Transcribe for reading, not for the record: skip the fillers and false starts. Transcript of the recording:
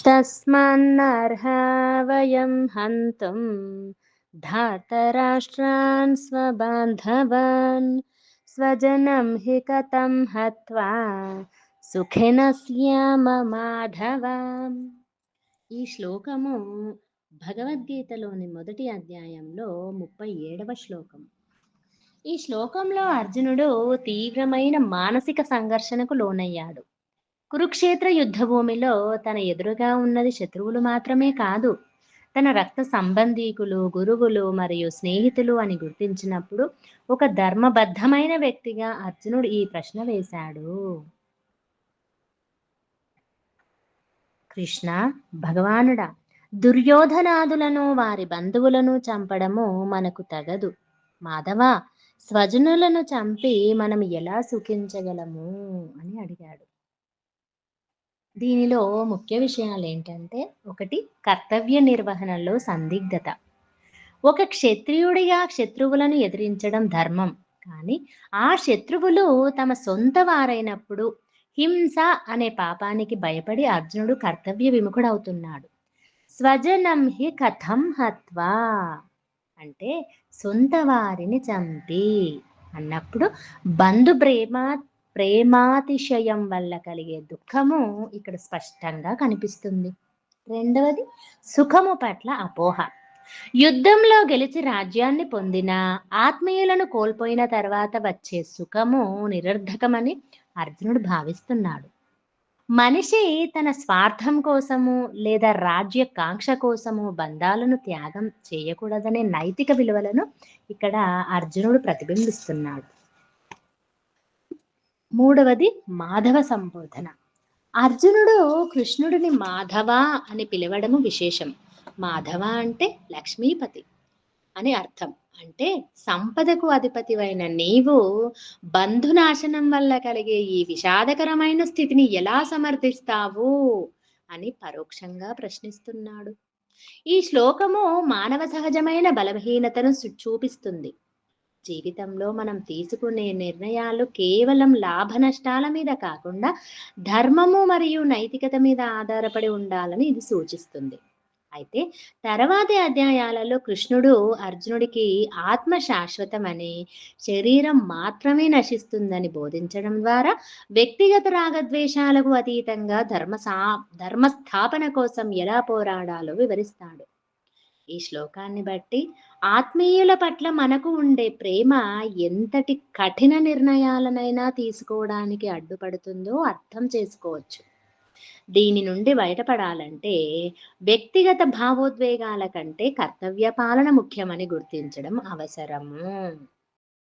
तस्मान्नर्हा वयं हन्तुं धार्तराष्ट्रान् स्वबान्धवान् स्वजनं हि कथं हत्वा సుఖినः స్యామ మాధవ. ఈ శ్లోకము భగవద్గీతలోని మొదటి అధ్యాయంలో 37వ శ్లోకం. ఈ శ్లోకంలో అర్జునుడు తీవ్రమైన మానసిక సంఘర్షణకు లోనయ్యాడు. కురుక్షేత్ర యుద్ధభూమిలో తన ఎదురుగా ఉన్నది శత్రువులు మాత్రమే కాదు, తన రక్త సంబంధీకులు, గురువులు మరియు స్నేహితులు అని గుర్తించినప్పుడు ఒక ధర్మబద్ధమైన వ్యక్తిగా అర్జునుడు ఈ ప్రశ్న వేశాడు. కృష్ణ, భగవానుడా, దుర్యోధనాదులను వారి బంధువులను చంపడము మనకు తగదు. మాధవ, స్వజనులను చంపి మనం ఎలా సుఖించగలము అని అడిగాడు. దీనిలో ముఖ్య విషయాలు ఏంటంటే, ఒకటి, కర్తవ్య నిర్వహణలో సందిగ్ధత. ఒక క్షత్రియుడిగా శత్రువులను ఎదిరించడం ధర్మం, కానీ ఆ శత్రువులు తమ సొంత వారైనప్పుడు హింస అనే పాపానికి భయపడి అర్జునుడు కర్తవ్య విముఖుడవుతున్నాడు. స్వజనం హి కథం హత్వా అంటే సొంత వారిని చంపి అన్నప్పుడు బంధు ప్రేమాతిశయం వల్ల కలిగే దుఃఖము ఇక్కడ స్పష్టంగా కనిపిస్తుంది. రెండవది, సుఖము పట్ల అపోహ. యుద్ధంలో గెలిచి రాజ్యాన్ని పొందిన, ఆత్మీయులను కోల్పోయిన తర్వాత వచ్చే సుఖము నిరర్ధకమని అర్జునుడు భావిస్తున్నాడు. మనిషి తన స్వార్థం కోసము లేదా రాజ్య కాంక్ష కోసము బంధాలను త్యాగం చేయకూడదనే నైతిక విలువలను ఇక్కడ అర్జునుడు ప్రతిబింబిస్తున్నాడు. మూడవది, మాధవ సంబోధన. అర్జునుడు కృష్ణుడిని మాధవ అని పిలవడము విశేషం. మాధవ అంటే లక్ష్మీపతి అని అర్థం. అంటే సంపదకు అధిపతివైన నీవు బంధునాశనం వల్ల కలిగే ఈ విషాదకరమైన స్థితిని ఎలా సమర్థిస్తావు అని పరోక్షంగా ప్రశ్నిస్తున్నాడు. ఈ శ్లోకము మానవ సహజమైన బలహీనతను చూపిస్తుంది. జీవితంలో మనం తీసుకునే నిర్ణయాలు కేవలం లాభ నష్టాల మీద కాకుండా ధర్మము మరియు నైతికత మీద ఆధారపడి ఉండాలని ఇది సూచిస్తుంది. అయితే తర్వాతి అధ్యాయాలలో కృష్ణుడు అర్జునుడికి ఆత్మ శాశ్వతమని, శరీరం మాత్రమే నశిస్తుందని బోధించడం ద్వారా వ్యక్తిగత రాగద్వేషాలకు అతీతంగా ధర్మస్థాపన కోసం ఎలా పోరాడాలో వివరిస్తాడు. ఈ శ్లోకాన్ని బట్టి ఆత్మీయుల పట్ల మనకు ఉండే ప్రేమ ఎంతటి కఠిన నిర్ణయాలనైనా తీసుకోవడానికి అడ్డుపడుతుందో అర్థం చేసుకోవచ్చు. దీని నుండి బయటపడాలంటే వ్యక్తిగత భావోద్వేగాల కంటే కర్తవ్య పాలన ముఖ్యమని గుర్తించడం అవసరము.